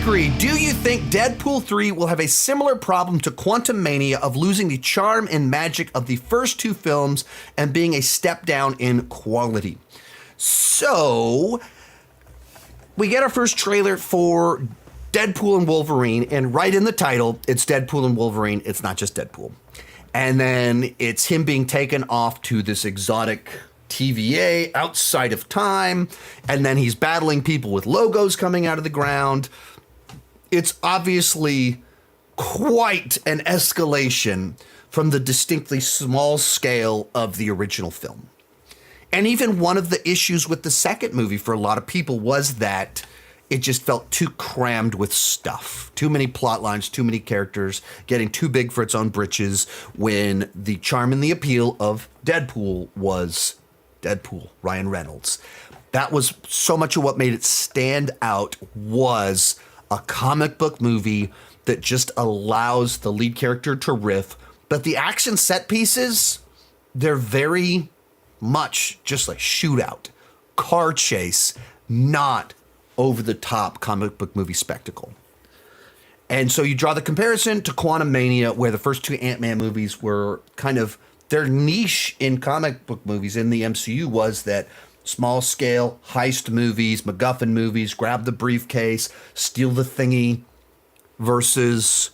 Zachary, do you think Deadpool 3 will have a similar problem to Quantumania of losing the charm and magic of the first two films and being a step down in quality? So, we get our first trailer for Deadpool and Wolverine, and right in the title, it's Deadpool and Wolverine. It's not just Deadpool. And then it's him being taken off to this exotic TVA outside of time, and then he's battling people with logos coming out of the ground. It's obviously quite an escalation from the distinctly small scale of the original film. And even one of the issues with the second movie for a lot of people was that it just felt too crammed with stuff. Too many plot lines, too many characters, getting too big for its own britches, when the charm and the appeal of Deadpool was Deadpool, Ryan Reynolds. That was so much of what made it stand out, was a comic book movie that just allows the lead character to riff. But the action set pieces, they're very much just like shootout, car chase, not over-the-top comic book movie spectacle. And so you draw the comparison to Quantumania, where the first two Ant-Man movies were kind of, their niche in comic book movies in the MCU was that small-scale heist movies, MacGuffin movies, grab the briefcase, steal the thingy, versus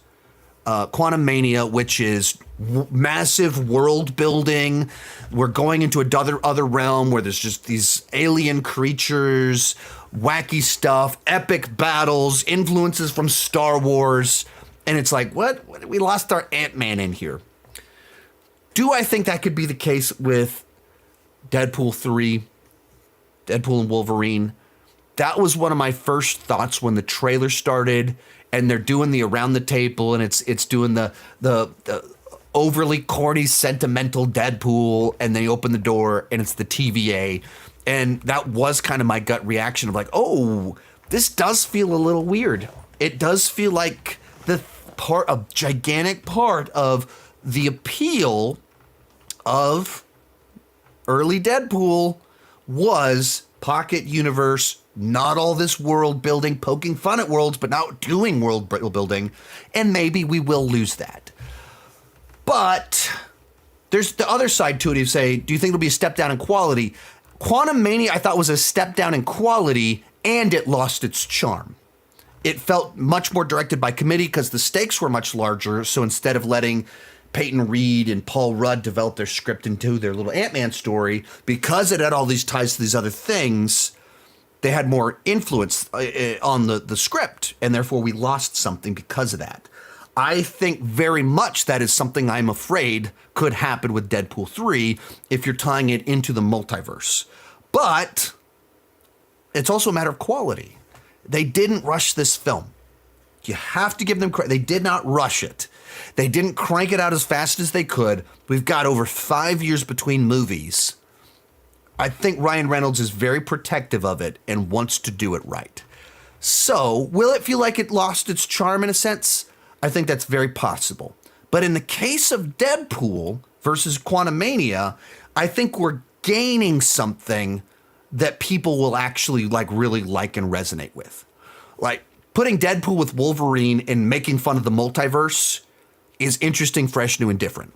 Quantumania, which is massive world building. We're going into other realm where there's just these alien creatures, wacky stuff, epic battles, influences from Star Wars. And it's like, what? We lost our Ant-Man in here. Do I think that could be the case with Deadpool 3, Deadpool and Wolverine? That was one of my first thoughts when the trailer started, and they're doing the around the table, and it's doing the overly corny, sentimental Deadpool, and they open the door, and it's the TVA. And that was kind of my gut reaction of like, oh, this does feel a little weird. It does feel like a gigantic part of the appeal of early Deadpool was pocket universe, not all this world building, poking fun at worlds, but not doing world building. And maybe we will lose that. But there's the other side to it. You say, do you think it'll be a step down in quality? Quantumania, I thought, was a step down in quality, and it lost its charm. It felt much more directed by committee because the stakes were much larger. So instead of letting Peyton Reed and Paul Rudd develop their script into their little Ant-Man story, because it had all these ties to these other things, they had more influence on the script, and therefore we lost something because of that. I think very much that is something I'm afraid could happen with Deadpool 3 if you're tying it into the multiverse. But it's also a matter of quality. They didn't rush this film. You have to give them credit. They did not rush it. They didn't crank it out as fast as they could. We've got over 5 years between movies. I think Ryan Reynolds is very protective of it and wants to do it right. So, will it feel like it lost its charm in a sense? I think that's very possible. But in the case of Deadpool versus Quantumania, I think we're gaining something that people will actually really like and resonate with. Like, putting Deadpool with Wolverine and making fun of the multiverse is interesting, fresh, new, and different.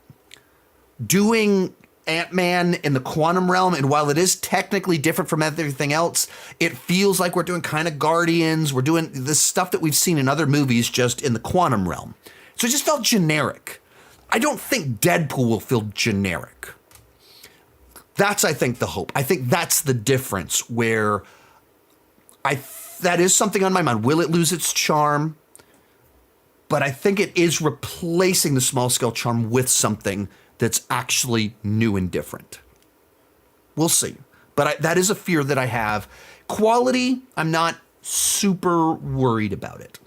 Doing Ant-Man in the quantum realm, and while it is technically different from everything else, it feels like we're doing kind of Guardians. We're doing this stuff that we've seen in other movies just in the quantum realm. So it just felt generic. I don't think Deadpool will feel generic. That's, I think, the hope. I think that's the difference where that is something on my mind. Will it lose its charm? But I think it is replacing the small-scale charm with something that's actually new and different. We'll see. But that is a fear that I have. Quality, I'm not super worried about it.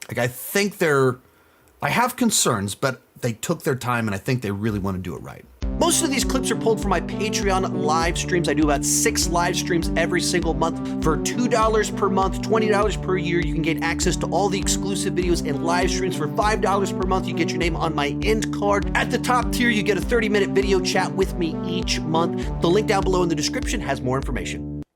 Like, I think I have concerns, but they took their time, and I think they really want to do it right. Most of these clips are pulled from my Patreon live streams. I do about 6 live streams every single month. For $2 per month, $20 per year, you can get access to all the exclusive videos and live streams. For $5 per month, you get your name on my end card. At the top tier, you get a 30-minute video chat with me each month. The link down below in the description has more information.